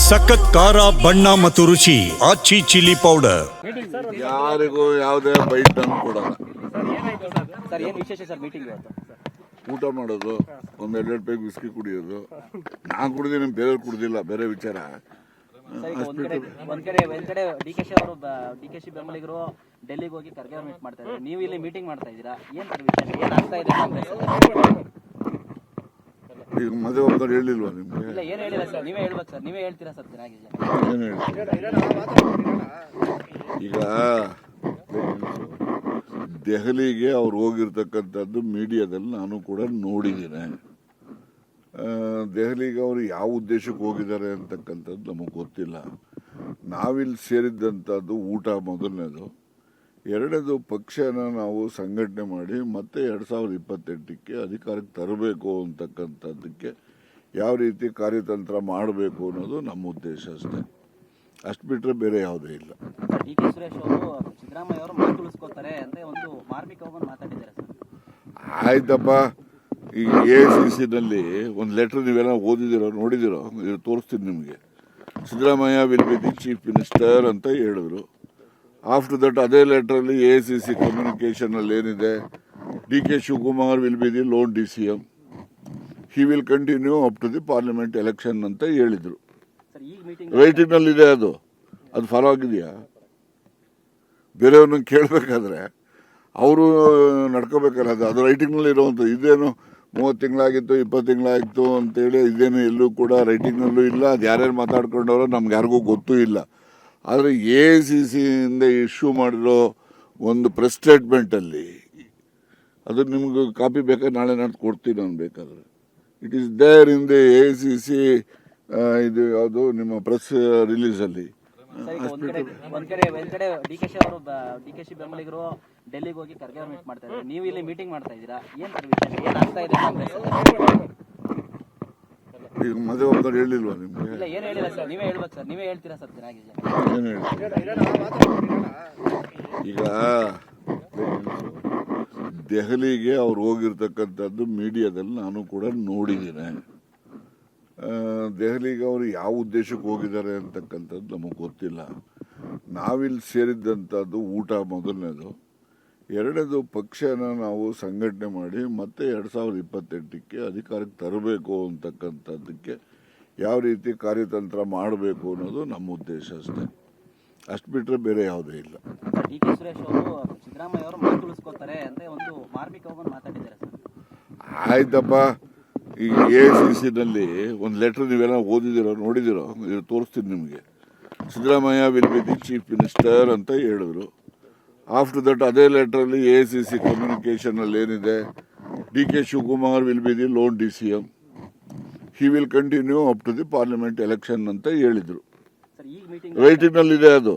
ಸಖತ್ ಖಾರ ಬಣ್ಣ ಮತ್ತು ರುಚಿ ಆಚಿ ಚಿಲ್ಲಿ ಪೌಡರ್. ಯಾರಿಗೂ ಯಾವುದೇ ಬೈಟ್ ಅನ್ನು ಕೊಡಲ್ಲ. ಊಟ ಮಾಡೋದು, ಒಂದೆರಡು ಪೈಕ್ ಬಿಸ್ಕಿ ಕುಡಿಯೋದು. ನಾನು ಕುಡಿದೀನಿ, ಬೇರೆಯವ್ರು ಕುಡ್ದಿಲ್ಲ, ಬೇರೆ ವಿಚಾರ. ಒಂದ್ ಕಡೆ ಡಿಕೆಶಿ ಬೆಂಬಲಿಗರು ಡೆಲ್ಲಿಗೆ ಹೋಗಿ ಖರ್ಗೆ ಮೀಟ್ ಮಾಡ್ತಾ ಇದ್ದಾರೆ, ನೀವು ಇಲ್ಲಿ ಮೀಟಿಂಗ್ ಮಾಡ್ತಾ ಇದ್ದೀರಾ, ಏನ್ ಆಗ್ತಾ ಇದೆ? ಈಗ ಮದುವೆ ಹೋಗ್ತಾರೆ ಹೇಳಿಲ್ವಾ ನಿಮ್ಗೆ? ಇಲ್ಲ, ಏನ್ ಹೇಳಿಲ್ಲ ಸರ್, ನೀವೇ ಹೇಳ್ಬೇಕು ಸರ್, ನೀವೇ ಹೇಳ್ತೀರಾ ಸರ್ ಚೆನ್ನಾಗಿದೆ. ಏನು ಹೇಳ್ತೀರಾ? ಈಗ ದೆಹಲಿಗೆ ಅವ್ರು ಹೋಗಿರ್ತಕ್ಕಂಥದ್ದು ಮೀಡಿಯಾದಲ್ಲಿ ನಾನು ಕೂಡ ನೋಡಿದ್ದೇನೆ. ದೆಹಲಿಗೆ ಅವರು ಯಾವ ಉದ್ದೇಶಕ್ಕೆ ಹೋಗಿದ್ದಾರೆ ಅಂತಕ್ಕಂಥದ್ದು ನಮಗೆ ಗೊತ್ತಿಲ್ಲ. ನಾವಿಲ್ಲಿ ಸೇರಿದ್ದಂಥದ್ದು ಊಟ ಮೊದಲನೇದು. ಎರಡನೇದು, ಪಕ್ಷನ ನಾವು ಸಂಘಟನೆ ಮಾಡಿ ಮತ್ತೆ 2028ಕ್ಕೆ ಅಧಿಕಾರಕ್ಕೆ ತರಬೇಕು ಅಂತಕ್ಕಂಥದ್ದಕ್ಕೆ ಯಾವ ರೀತಿ ಕಾರ್ಯತಂತ್ರ ಮಾಡಬೇಕು ಅನ್ನೋದು ನಮ್ಮ ಉದ್ದೇಶ ಅಷ್ಟೇ. ಅಷ್ಟು ಬಿಟ್ಟರೆ ಬೇರೆ ಯಾವುದೇ ಇಲ್ಲ. ಡಿ ಕೆ ಸುರೇಶ್ ಅವರು ಸಿದ್ದರಾಮಯ್ಯ ಅವರು ಮಾತು ಉಳಿಸ್ಕೋತಾರೆ ಅಂತ ಒಂದು ಮಾರ್ಮಿಕವಾಗಿ ಮಾತಾಡಿದ್ದಾರೆ ಸರ್. ಆಯ್ತಪ್ಪ, ಈಗ AICCನಲ್ಲಿ ಒಂದು ಲೆಟರ್ ನೀವೆಲ್ಲ ಓದಿದಿರೋ ನೋಡಿದಿರೋ, ತೋರಿಸ್ತೀನಿ ನಿಮಗೆ. Siddaramaiah will be the chief minister ಅಂತ ಹೇಳಿದ್ರು. ಆಫ್ಟರ್ ದಟ್ ಅದೇ ಲೆಟರಲ್ಲಿ AICC ಕಮ್ಯುನಿಕೇಷನಲ್ಲಿ ಏನಿದೆ, D K Shivakumar will be the lone DCM, he will continue up to the parliament election ಅಂತ ಹೇಳಿದ್ರು. ರೈಟಿಂಗ್ನಲ್ಲಿ ಇದೆ, ಅದು ಫಾಲೋ ಆಗಿದೆಯಾ? ಬೇರೆಯವ್ರನ್ನ ಕೇಳಬೇಕಾದ್ರೆ ಅವರು ನಡ್ಕೋಬೇಕಲ್ಲ. ಅದು ರೈಟಿಂಗ್ನಲ್ಲಿ ಇರುವಂಥದ್ದು. ಇದೇನು 30 ತಿಂಗಳಾಗಿತ್ತು, 20 ತಿಂಗಳಾಗಿತ್ತು ಅಂತೇಳಿ ಇದೇನು ಎಲ್ಲೂ ಕೂಡ ರೈಟಿಂಗ್ನಲ್ಲೂ ಇಲ್ಲ. ಅದು ಯಾರ್ಯಾರು ಮಾತಾಡ್ಕೊಂಡವ್ರೋ ನಮ್ಗೆ ಯಾರಿಗೂ ಗೊತ್ತೂ ಇಲ್ಲ. ಆದರೆ AICCಯಿಂದ ಇಶ್ಯೂ ಮಾಡಿರೋ ಒಂದು ಪ್ರೆಸ್ ಸ್ಟೇಟ್ಮೆಂಟಲ್ಲಿ, ಅದು ನಿಮ್ಗೆ ಕಾಪಿ ಬೇಕಾದ್ರೆ ನಾಳೆ ನಾಡ್ದು ಕೊಡ್ತೀನಿ ನಾನು ಬೇಕಾದ್ರೆ. It is there in the AICC ಇದು ಯಾವುದು ನಿಮ್ಮ ಪ್ರೆಸ್ ರಿಲೀಸಲ್ಲಿ. ಒಂದ್ ಕಡೆ ಡಿಕೆಶಿ ಬೆಂಬಲಿಗರು ಡೆಲ್ಲಿಗೆ ಹೋಗಿ ಖರ್ಗೆ ಮೀಟ್ ಮಾಡ್ತಾ ಇದ್ದಾರೆ, ನೀವು ಇಲ್ಲಿ ಮೀಟಿಂಗ್ ಮಾಡ್ತಾ ಇದ್ದೀರಾ, ಏನ್ ಆಗ್ತಾ ಇದೆ? ಈಗ ಮದುವೆ ಹೋಗ್ತಾರೆ ಹೇಳಿಲ್ವಾ ನಿಮ್ಗೆ? ಇಲ್ಲ, ಏನ್ ಹೇಳಿಲ್ಲ ಸರ್, ನೀವೇ ಹೇಳ್ಬೇಕು ಸರ್, ನೀವೇ ಹೇಳ್ತೀರಾ ಸರ್ ಚೆನ್ನಾಗಿದೆ. ಏನು ಹೇಳ್ತೀರಾ? ಈಗ ದೆಹಲಿಗೆ ಅವ್ರು ಹೋಗಿರ್ತಕ್ಕಂಥದ್ದು ಮೀಡಿಯಾದಲ್ಲಿ ನಾನು ಕೂಡ ನೋಡಿದ್ದೇನೆ. ದೆಹಲಿಗೆ ಅವರು ಯಾವ ಉದ್ದೇಶಕ್ಕೆ ಹೋಗಿದ್ದಾರೆ ಅಂತಕ್ಕಂಥದ್ದು ನಮಗೆ ಗೊತ್ತಿಲ್ಲ. ನಾವಿಲ್ಲಿ ಸೇರಿದ್ದಂಥದ್ದು ಊಟ ಮೊದಲನೇದು. ಎರಡನೇದು, ಪಕ್ಷನ ನಾವು ಸಂಘಟನೆ ಮಾಡಿ ಮತ್ತೆ 2028ಕ್ಕೆ ಅಧಿಕಾರಕ್ಕೆ ತರಬೇಕು ಅಂತಕ್ಕಂಥದ್ದಕ್ಕೆ ಯಾವ ರೀತಿ ಕಾರ್ಯತಂತ್ರ ಮಾಡಬೇಕು ಅನ್ನೋದು ನಮ್ಮ ಉದ್ದೇಶ ಅಷ್ಟೇ. ಅಷ್ಟು ಬಿಟ್ಟರೆ ಬೇರೆ ಯಾವುದೇ ಇಲ್ಲ. ಡಿ ಕೆ ಸುರೇಶ್ ಅವರು ಸಿದ್ದರಾಮಯ್ಯ ಅವರು ಮಾತು ಉಳಿಸ್ಕೋತಾರೆ ಅಂತ ಒಂದು ಮಾರ್ಮಿಕವಾಗಿ ಮಾತಾಡಿದ್ದಾರೆ ಸರ್. ಆಯ್ತಪ್ಪ, ಈಗ AICCನಲ್ಲಿ ಒಂದು ಲೆಟರ್ ನೀವೆಲ್ಲ ಓದಿದಿರೋ ನೋಡಿದಿರೋ, ತೋರಿಸ್ತೀನಿ ನಿಮಗೆ. Siddaramaiah will be the chief minister ಅಂತ ಹೇಳಿದ್ರು. ಆಫ್ಟರ್ ದಟ್ ಅದೇ ಲೆಟರಲ್ಲಿ AICC ಕಮ್ಯುನಿಕೇಷನಲ್ಲಿ ಏನಿದೆ, D K Shivakumar will be the lone DCM, he will continue up to the parliament election ಅಂತ ಹೇಳಿದ್ರು. ರೈಟಿಂಗ್ನಲ್ಲಿ ಇದೆ, ಅದು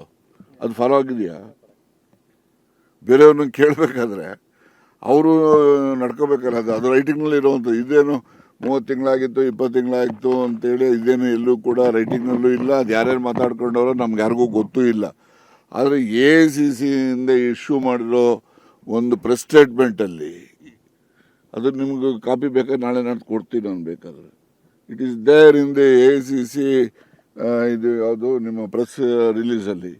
ಫಾಲೋ ಆಗಿದೆಯಾ? ಬೇರೆಯವ್ರನ್ನ ಕೇಳಬೇಕಾದ್ರೆ ಅವರು ನಡ್ಕೋಬೇಕಲ್ಲ. ಅದು ರೈಟಿಂಗ್ನಲ್ಲಿ ಇರುವಂಥದ್ದು. ಇದೇನು 30 ತಿಂಗಳಾಗಿತ್ತು, 20 ತಿಂಗಳಾಗಿತ್ತು ಅಂತೇಳಿ ಇದೇನು ಎಲ್ಲೂ ಕೂಡ ರೈಟಿಂಗ್ನಲ್ಲೂ ಇಲ್ಲ. ಅದು ಯಾರ್ಯಾರು ಮಾತಾಡ್ಕೊಂಡವ್ರೋ ನಮ್ಗೆ ಯಾರಿಗೂ ಗೊತ್ತೂ ಇಲ್ಲ. ಆದರೆ AICCಯಿಂದ ಇಶ್ಯೂ ಮಾಡಿರೋ ಒಂದು ಪ್ರೆಸ್ ಸ್ಟೇಟ್ಮೆಂಟಲ್ಲಿ, ಅದು ನಿಮ್ಗೆ ಕಾಪಿ ಬೇಕಾದ್ರೆ ನಾಳೆ ನಾಡ್ದು ಕೊಡ್ತೀನಿ ನಾನು ಬೇಕಾದ್ರೆ. It is there in the AICC ಇದು ಯಾವುದು ನಿಮ್ಮ ಪ್ರೆಸ್ ರಿಲೀಸಲ್ಲಿ.